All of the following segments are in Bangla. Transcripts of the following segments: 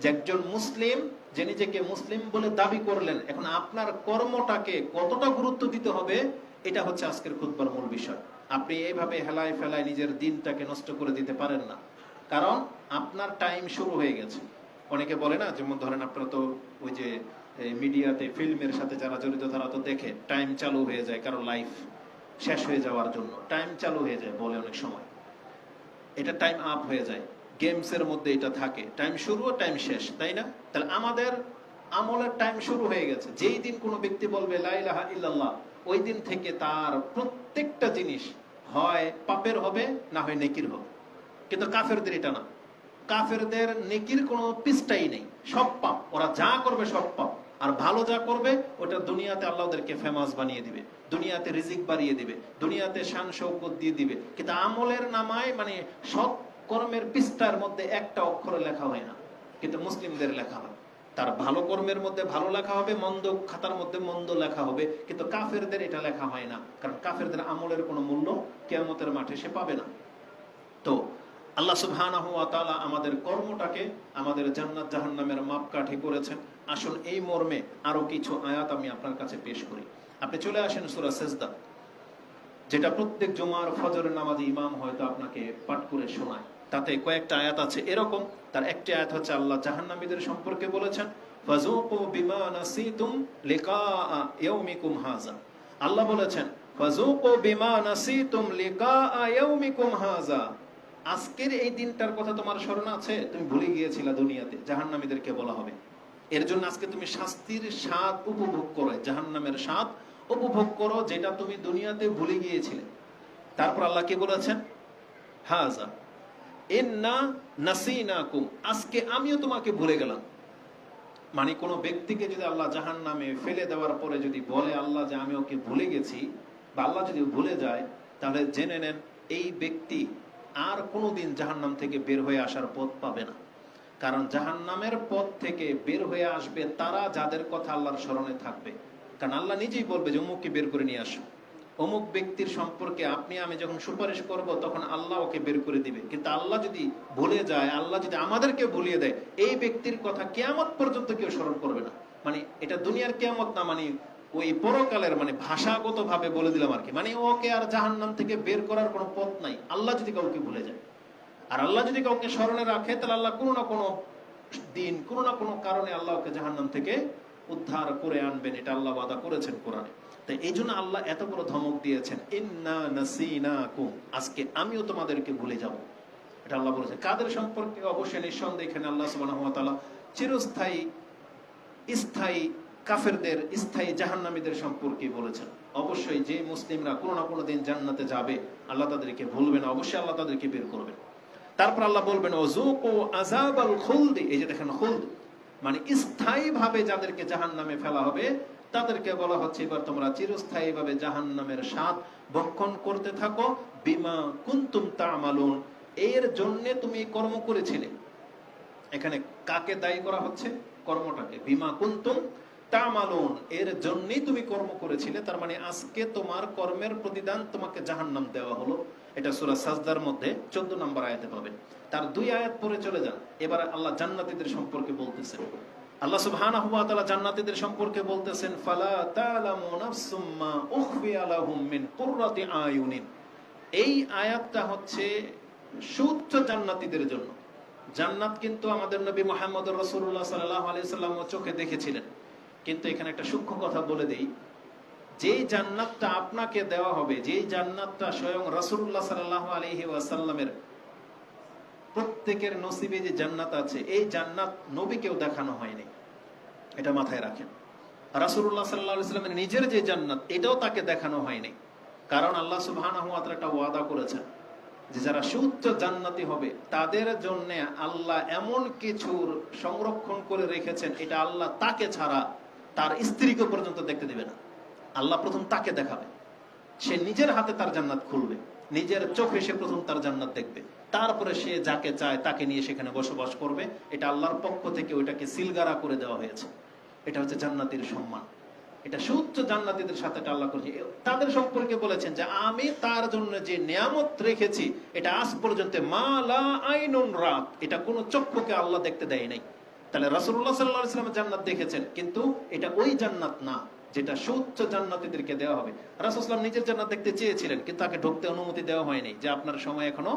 যে একজন মুসলিম যে নিজেকে মুসলিম বলে দাবি করলেন, এখন আপনার কর্মটাকে কতটা গুরুত্ব দিতে হবে, এটা হচ্ছে আজকের খুতবার মূল বিষয়। আপনি এইভাবে হেলায় ফেলায় নিজের দিনটাকে নষ্ট করে দিতে পারেন না, কারণ আপনার টাইম শুরু হয়ে গেছে। অনেকে বলে না, যেমন ধরেন আপনারা তো ওই যে মিডিয়াতে ফিল্মের সাথে যারা জড়িত তারা তো দেখে টাইম চালু হয়ে যায়, কারো লাইফ শেষ হয়ে যাওয়ার জন্য টাইম চালু হয়ে যায় বলে অনেক সময়, এটা টাইম আপ হয়ে যায়। গেমসের মধ্যে এটা থাকে, টাইম শুরু টাইম শেষ, তাই না? তাহলে আমাদের আমলের টাইম শুরু হয়ে গেছে। যেই দিন কোনো ব্যক্তি বলবে লা ইলাহা ইল্লাল্লাহ, ওই দিন থেকে তার প্রত্যেকটা জিনিস হয় পাপের হবে, না হয় নেকির হবে। কিন্তু কাফেরদের এটা না, কাফেরদের নেকির কোনো পিসটাই নেই, সব পাপ। ওরা যা করবে সব পাপ, আর ভালো যা করবে ওটা দুনিয়াতে আল্লাহ ওদেরকে ফেমাস বানিয়ে দিবে, দুনিয়াতে রিজিক বাড়িয়ে দিবে, দুনিয়াতে শান শৌকত দিয়ে দিবে। কিন্তু আমলের নামায় মানে সৎ কর্মের পৃষ্ঠার মধ্যে একটা অক্ষরে লেখা হয় না, কিন্তু মুসলিমদের লেখা হয়। তার ভালো কর্মের মধ্যে ভালো লেখা হবে, মন্দ খাতার মধ্যে মন্দ লেখা হবে, কিন্তু কাফেরদের এটা লেখা হয় না, কারণ কাফেরদের আমলের কোনো মূল্য কিয়ামতের মাঠে সে পাবে না। তো আল্লাহ সুবহানাহু ওয়া তাআলা আমাদের কর্মটাকে আমাদের জান্নাত জাহান্নামের মাপকাঠি করেছেন। আসুন এই মর্মে আরো কিছু আয়াত আমি আপনার কাছে পেশ করি। আপনি চলে আসেন সূরা সিজদা, যেটা প্রত্যেক জুমার ফজরের নামাজে ইমাম হয়তো আপনাকে পাঠ করে শোনায়। তাতে কয়েকটা আয়াত আছে এরকম। তার একটি আয়াত হচ্ছে আল্লাহ জাহান্নামীদের সম্পর্কে বলেছেন, ফাযুকু বিমা নাসিতুম লিকা ইয়াউমিকুম হাযা। আল্লাহ বলেছেন, ফাযুকু বিমা নাসিতুম লিকা ইয়াউমিকুম হাযা। আজকের এই দিনটার কথা তোমার স্মরণ আছে? তুমি ভুলে গিয়েছিলা দুনিয়াতে। জাহান্নামীদেরকে বলা হবে, এর জন্য আজকে তুমি শাস্তির স্বাদ উপভোগ করো, জাহান্নামের স্বাদ উপভোগ করো, যেটা তুমি দুনিয়াতে ভুলে গিয়েছিলে। তারপর আল্লাহ কি বলেছেন, হাজা ইন্না নাসিনাকুম, আজকে আমিও তোমাকে ভুলে গেলাম। মানে কোনো ব্যক্তিকে যদি আল্লাহ জাহান্নামে ফেলে দেওয়ার পরে যদি বলে আল্লাহ যে আমি ওকে ভুলে গেছি, বা আল্লাহ যদি ভুলে যায়, তাহলে জেনে নেন এই ব্যক্তি আর কোনোদিন জাহান্নাম থেকে বের হয়ে আসার পথ পাবে না। কারণ জাহান্নামের পথ থেকে বের হয়ে আসবে তারা যাদের কথা আল্লাহর স্মরণে থাকবে। কারণ আল্লাহ নিজেই বলবে যে অমুককে বের করে নিয়ে আসো। অমুক ব্যক্তির সম্পর্কে আপনি আমি যখন সুপারিশ করব তখন আল্লাহ ওকে বের করে দিবে। কিন্তু আল্লাহ যদি ভুলে যায়, আল্লাহ যদি আমাদেরকে ভুলিয়ে দেয়, এই ব্যক্তির কথা কিয়ামত পর্যন্ত কেউ স্মরণ করবে না। মানে এটা দুনিয়ার কিয়ামত না, মানে ওই পরকালের, মানে ভাষাগত ভাবে বলে দিলাম আর কি। মানে ওকে আর জাহান্নাম থেকে বের করার কোনো পথ নাই, আল্লাহ যদি কাউকে ভুলে যায়। আর আল্লাহ যদি কাউকে স্মরণে রাখে, তাহলে আল্লাহ কোনো না কোনো দিন কোনো না কোনো কারণে আল্লাহ ওকে জাহান্নাম থেকে উদ্ধার করে আনবেন। এটা আল্লাহ ওয়াদা করেছেন কোরআনে। তাই এই জন্য আল্লাহ এত বড় ধমক দিয়েছেন, ইন্না নাসিনাকুম, আজকে আমিও তোমাদেরকে ভুলে যাব। এটা আল্লাহ বলেছেন কাদের সম্পর্কে? অবশ্যই নিঃসন্দেহে এখানে আল্লাহ সুবহানাহু ওয়া তাআলা চিরস্থায়ী স্থায়ী কাফেরদের, স্থায়ী জাহান্নামীদের সম্পর্কে বলেছেন। অবশ্যই যে মুসলিমরা কোনো না কোনো দিন জান্নাতে যাবে, আল্লাহ তাদেরকে ভুলবে না, অবশ্যই আল্লাহ তাদেরকে বের করবেন। তারপর আল্লাহ বলবেন ওয়াযুকু আযাবাল খুলদ, এই যে দেখেন খুলদ মানে স্থায়ী ভাবে যাদেরকে জাহান্নামে ফেলা হবে, তাদেরকে বলা হচ্ছে এবার তোমরা চিরস্থায়ী ভাবে জাহান্নামের স্বাদ ভক্ষণ করতে থাকো, বিমা কুনতুম তা'মালুন, এর জন্য তুমি কর্ম করেছিলে। এখানে কাকে দায়ী করা হচ্ছে? কর্মটাকে। বিমা কুনতুম তা'মালুন, এর জন্যই তুমি কর্ম করেছিলে। তার মানে আজকে তোমার কর্মের প্রতিদান তোমাকে জাহান্নাম দেওয়া হলো। এটা সূরা সাজদার মধ্যে 14 নম্বর আয়াতে পাবেন। তার 2 আয়াত পরে চলে যান, এবার আল্লাহ জান্নাতীদের সম্পর্কে বলতেছেন। আল্লাহ সুবহানাহু ওয়া তাআলা জান্নাতীদের সম্পর্কে বলতেছেন, ফালা তা'লামু নাফসুম মা উখফিয়া লাহুম মিন কুররাতি আয়ুনিন। এই আয়াতটা হচ্ছে শুদ্ধ জান্নাতীদের জন্য। জান্নাত কিন্তু আমাদের নবী মুহাম্মদ রাসূলুল্লাহ সাল্লাল্লাহু আলাইহি সাল্লাম চোখে দেখেছিলেন। কিন্তু এখানে একটা সূক্ষ্ম কথা বলে দেই, যেই জান্নাতটা আপনাকে দেওয়া হবে, যেই জান্নাতটা স্বয়ং রাসূলুল্লাহ সাল্লাল্লাহু আলাইহি ওয়াসাল্লামের প্রত্যেকের নসিবে যে জান্নাত আছে, এই জান্নাত নবীকেও দেখানো হয়নি, এটা মাথায় রাখেন। রাসূলুল্লাহ সাল্লাল্লাহু আলাইহি ওয়াসাল্লামের নিজের যে জান্নাত, এটাও তাকে দেখানো হয়নি। কারণ আল্লাহ সুবহানাহু ওয়া তাআলা একটা ওয়াদা করেছেন যে যারা শুদ্ধ জান্নাতি হবে তাদের জন্য আল্লাহ এমন কিছুর সংরক্ষণ করে রেখেছেন, এটা আল্লাহ তাকে ছাড়া তার স্ত্রীকে পর্যন্ত দেখতে দেবে না। আল্লাহ প্রথম তাকে দেখাবে, সে নিজের হাতে তার জান্নাত খুলবে, নিজের চোখে সে প্রথম তার জান্নাত দেখবে, তারপরে সে যাকে চায় তাকে নিয়ে সেখানে বসবাস করবে। এটা আল্লাহর পক্ষ থেকে ওইটাকে সিলগারা করে দেওয়া হয়েছে। এটা হচ্ছে জান্নাতের সম্মান। এটা শুদ্ধ জান্নাতীদের সাথে আল্লাহ করেছে। তাদের সম্পর্কে বলেছেন যে আমি তার জন্য যে নিয়ামত রেখেছি, এটা আজ পর্যন্ত মা লা আইনুন রাত, এটা কোনো চক্ষুকে আল্লাহ দেখতে দেয় নাই। তাহলে রাসূলুল্লাহ সাল্লাল্লাহু আলাইহি ওয়াসাল্লাম জান্নাত দেখেছেন, কিন্তু এটা ওই জান্নাত না যেটা সুউচ্চ জান্নাতীদেরকে দেওয়া হবে। রাসূল সাল্লাল্লাহু আলাইহি ওয়াসাল্লাম নিজের জান্নাত দেখতে চেয়েছিলেন, কিন্তু তাকে ঢুকতে অনুমতি দেওয়া হয়নি, যে আপনার সময় এখনো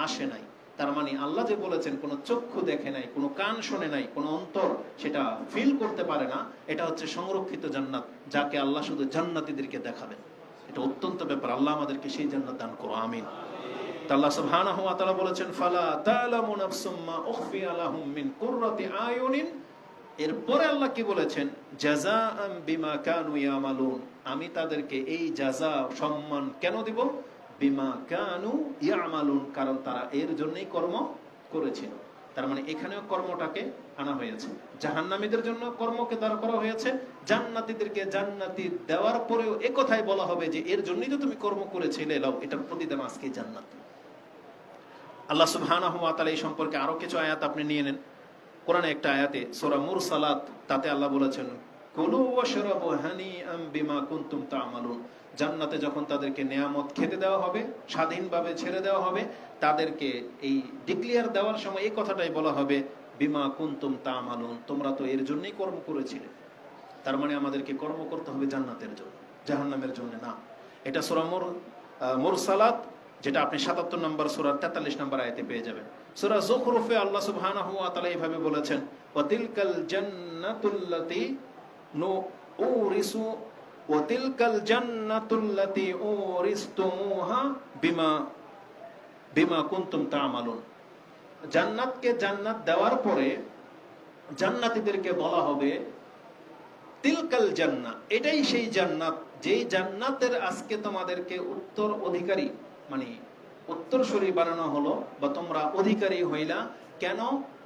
আসে নাই। তার মানে আল্লাহ যে বলেছেন কোন চক্ষু দেখে নাই, কোন কান শোনে নাই, কোন অন্তর সেটা ফিল করতে পারে না, এটা হচ্ছে সংরক্ষিত জান্নাত, যাকে আল্লাহ শুধু জান্নাতীদেরকে দেখাবেন। এটা অত্যন্ত ব্যাপার। আল্লাহ আমাদেরকে সেই জান্নাত দান করো, আমিন। আল্লাহ সুবহানাহু ওয়া তাআলা বলেছেন, ফালা তা'লামু নাফসুম মা উখফিয়া লাহুম মিন কুররাতি আয়ুনিন। এরপরে আল্লাহ কি বলেছেন? জাযাআম বিমা কানু ইয়ামালুন। আমি তাদেরকে এই জাযা, সম্মান কেন দিব? বিমা কানু ইয়ামালুন, কারণ তারা এর জন্যই কর্ম করেছিল। তার মানে এখানেও কর্মটাকে আনা হয়েছে। জাহান্নামীদের জন্য কর্মকে দাঁড় করা হয়েছে, জান্নাতীদেরকে জান্নাতি দেওয়ার পরেও একথাই বলা হবে যে এর জন্যই তো তুমি কর্ম করেছিলে, লাও এটার প্রতিদান আজকে জান্নাত। আল্লাহ সুবহানাহু ওয়া তাআলা এই সম্পর্কে আরো কিছু আয়াত আপনি নিয়ে নেন। কোরআনে একটা আয়াতে সূরা মুরসালাত, তাতে আল্লাহ বলেছেন, কুলু ওয়াশরাবু হানিআম বিমা কুনতুম তা'মালুন। জান্নাতে যখন তাদেরকে নেয়ামত খেতে দেওয়া হবে, স্বাধীনভাবে ছেড়ে দেওয়া হবে, তাদেরকে এই ডিক্লিয়ার দেওয়ার সময় এই কথাটাই বলা হবে, বিমা কুনতুম তা'মালুন, তোমরা তো এর জন্যই কর্ম করেছিলে। তার মানে আমাদেরকে কর্ম করতে হবে জান্নাতের জন্য, জাহান্নামের জন্য না। এটা সূরা মুরসালাত, যেটা আপনি 77 নম্বর সূরার 43 নম্বর আয়াতে পেয়ে যাবেন। সূরা যুখরুফে আল্লাহ সুবহানাহু ওয়া তাআলা এইভাবে বলেছেন, ওয়া তিলকাল জান্নাতুল্লাতী নুরিসু ওয়া তিলকাল জান্নাতুল্লাতী উরিসতুমুহা বিমা কুনতুম তা'মালুন। জান্নাতকে জান্নাত দেওয়ার পরে জান্নাতীদেরকে বলা হবে, তিলকাল জান্নাহ, এটাই সেই জান্নাত, যেই জান্নাতের আজকে তোমাদেরকে উত্তর অধিকারী, মানে উত্তরসূরি বানানো হলো, বা তোমরা অধিকারী হইলা। কেন?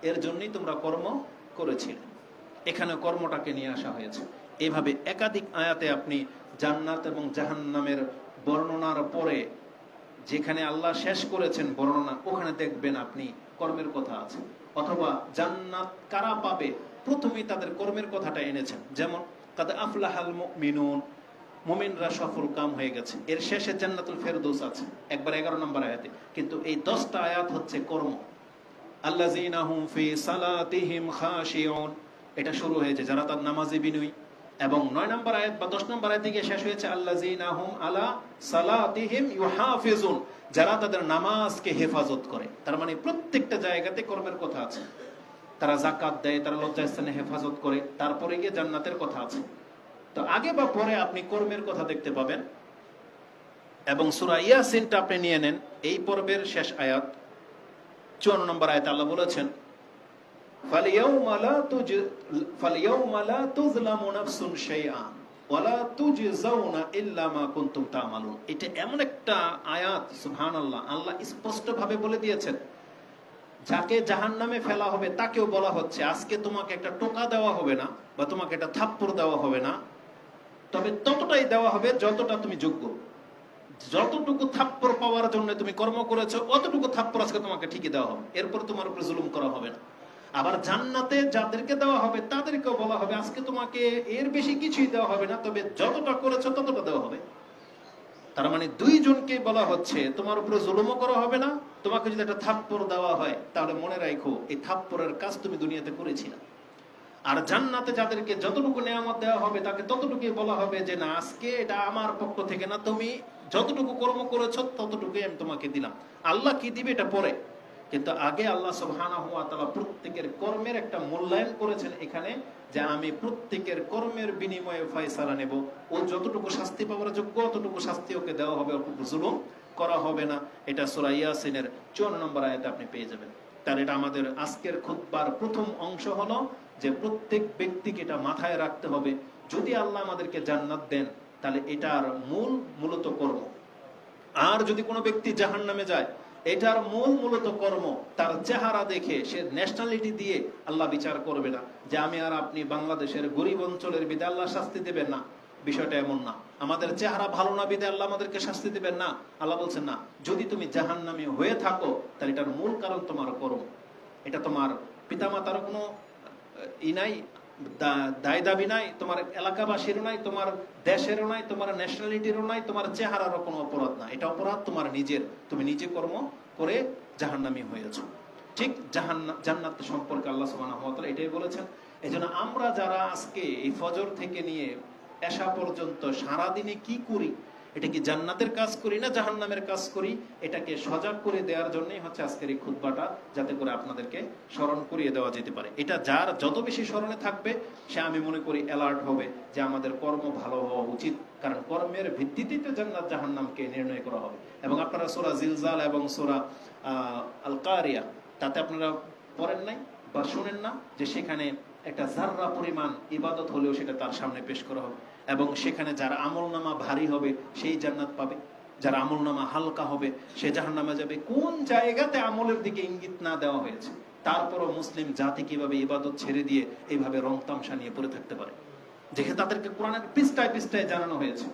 এর জন্যই তোমরা কর্ম করেছিলে। এখানে কর্মটাকে নিয়ে আসা হয়েছে। এইভাবে একাধিক আয়াতে আপনি জান্নাত এবং জাহান্নামের বর্ণনার পরে যেখানে আল্লাহ শেষ করেছেন বর্ণনা, ওখানে দেখবেন আপনি কর্মের কথা আছে। অথবা জান্নাত কারা পাবে, প্রথমেই তাদের কর্মের কথাটা এনেছেন। যেমন কাদ আফলাহাল মুমিনুন, মুমিনরা সফল কাম হয়ে গেছে। এর শেষে জান্নাতুল ফেরদৌস আছে একবার 11 নম্বর আয়াতে, কিন্তু এই 10টা আয়াত হচ্ছে কর্ম। আল্লাযীনা হুম ফি সালাতিহিম খাশিউন, এটা শুরু হয়েছে যারা তার নামাজে বিনয়ী, এবং 9 নম্বর আয়াত বা 10 নম্বর আয়াতে গিয়ে শেষ হয়েছে আল্লাযীনা হুম আলা সালাতিহিম ইউহাফিজুন, যারা তাদের নামাজকে হেফাজত করে। তার মানে প্রত্যেকটা জায়গাতে কর্মের কথা আছে। তারা যাকাত দেয়, তারা লজ্জাস্থানে হেফাজত করে, তারপরে গিয়ে জান্নাতের কথা আছে। তো আগে বা পরে আপনি কর্মের কথা দেখতে পাবেন। এবং সূরা ইয়াসিনটা আপনি নিয়ে নেন, এই পর্বের শেষ আয়াত 54 নম্বর আয়াতে আল্লাহ বলেছেন, ফালিয়াউমা লা তুযলামু নাফসুন শাইআন ওয়া লা তুজজাউনা ইল্লা মা কুনতুম তা'মালুন। এটা এমন একটা আয়াত, সুবহানাল্লাহ, আল্লাহ স্পষ্ট ভাবে বলে দিয়েছেন, যাকে জাহান্নামে ফেলা হবে তাকেও বলা হচ্ছে, আজকে তোমাকে একটা টোকা দেওয়া হবে না, বা তোমাকে একটা থাপ্পড় দেওয়া হবে না, তবে ততটাই দেওয়া হবে যতটা তুমি যোগ্য। যতটুকু থাপ্পড় পাওয়ার জন্য তুমি কর্ম করেছো, অতটুকু থাপ্পড় আজকে তোমাকে ঠিকই দেওয়া হবে, এরপর তোমার উপরে জুলুম করা হবে না। আবার জান্নাতে যাদেরকে দেওয়া হবে তাদেরকেও বলা হবে, আজকে তোমাকে এর বেশি কিছুই দেওয়া হবে না, তবে যতটা করেছো ততটা দেওয়া হবে। তার মানে দুইজনকে বলা হচ্ছে, তোমার উপরে জুলুমও করা হবে না, তোমাকে যদি একটা থাপ্পড় দেওয়া হয় তাহলে মনে রাখো এই থাপ্পড়ের কাজ তুমি দুনিয়াতে করেছিলে। আর জান্নাতে যাদেরকে যতটুকু নেয়ামত দেওয়া হবে তাকে ততটুকুই বলা হবে যে না, আজকে এটা আমার পক্ষ থেকে না, তুমি যতটুকু কর্ম করেছো ততটুকুই আমি তোমাকে দিলাম। আল্লাহ কি দিবে এটা পরে, কিন্তু আগে আল্লাহ সুবহানাহু ওয়া তাআলা প্রত্যেকের কর্মের একটা মূল্যায়ন করেছেন এখানে, যে আমি প্রত্যেকের কর্মের বিনিময়ে ফয়সালা নেব। ও যতটুকু শাস্তি পাওয়ার যোগ্য ততটুকু শাস্তি ওকে দেওয়া হবে, ওকে জুলুম করা হবে না। এটা সূরা ইয়াসিনের 54 নম্বর আয়াতে আপনি পেয়ে যাবেন। তার এটা আমাদের আজকের খুতবার প্রথম অংশ হলো যে প্রত্যেক ব্যক্তিকে এটা মাথায় রাখতে হবে, যদি আল্লাহ আমাদেরকে জান্নাত দেন তাহলে এটার মূলত কর্ম। আর যদি কোনো ব্যক্তি জাহান্নামে যায়, এটার মূলত কর্ম। তার চেহারা দেখে, সে ন্যাশনালিটি দিয়ে আল্লাহ বিচার করবে না, যে আমি আর আপনি বাংলাদেশের গরিব অঞ্চলের বিদে আল্লাহ শাস্তি দেবেন না। বিষয়টা এমন না। আমাদের চেহারা ভালো না বিদে আল্লাহ আমাদেরকে শাস্তি দেবেন না। আল্লাহ বলছেন না, যদি তুমি জাহান্নামী হয়ে থাকো তাহলে এটার মূল কারণ তোমার কর্ম। এটা তোমার পিতামাতার কোনো নাই, দায় দাবি নাই, তোমার এলাকাবাসীরও নাই, তোমার দেশেরও নাই, তোমার ন্যাশনালিটিরও নাই, তোমার চেহারারও কোনো অপরাধ না। এটা অপরাধ তোমার নিজের, তুমি নিজে কর্ম করে জাহান্নামী হয়েছো। ঠিক জান্নাত সম্পর্কে আল্লাহ সুবহানাহু ওয়া তাআলা এটাই বলেছেন। এজন্য আমরা যারা আজকে এই ফজর থেকে নিয়ে এশা পর্যন্ত সারাদিনে কি করি, এটা কি জান্নাতের কাজ করি না জাহান্নামের কাজ করি, এটাকে সজাগ করে দেওয়ার জন্যই হচ্ছে আজকের এই খুতবাটা, যাতে করে আপনাদেরকে স্মরণ করিয়ে দেওয়া যেতে পারে। এটা যার যত বেশি স্মরণে থাকবে সে, আমি মনে করি, অ্যালার্ট হবে যে আমাদের কর্ম ভালো হওয়া উচিত, কারণ কর্মের ভিত্তিতেই তো জান্নাত জাহান্নামকে নির্ণয় করা হবে। এবং আপনারা সূরা জিলজাল এবং সূরা আল কারিয়া, তাতে আপনারা পড়েন নাই বা শুনেন না যে সেখানে একটা যাররা পরিমাণ ইবাদত হলেও সেটা তার সামনে পেশ করা হবে, এবং সেখানে যার আমলনামা ভারী হবে সেই জান্নাত পাবে, যার আমলনামা হালকা হবে সে জাহান্নামে যাবে। কোন জায়গাতে আমলের দিকে ইঙ্গিত না দেওয়া হয়েছে, তারপরও মুসলিম জাতি কিভাবে ইবাদত ছেড়ে দিয়ে এইভাবে রং তামসা নিয়ে পড়ে থাকতে পারে, যেখানে তাদেরকে কোরআনের পৃষ্ঠায় পৃষ্ঠায় জানানো হয়েছে।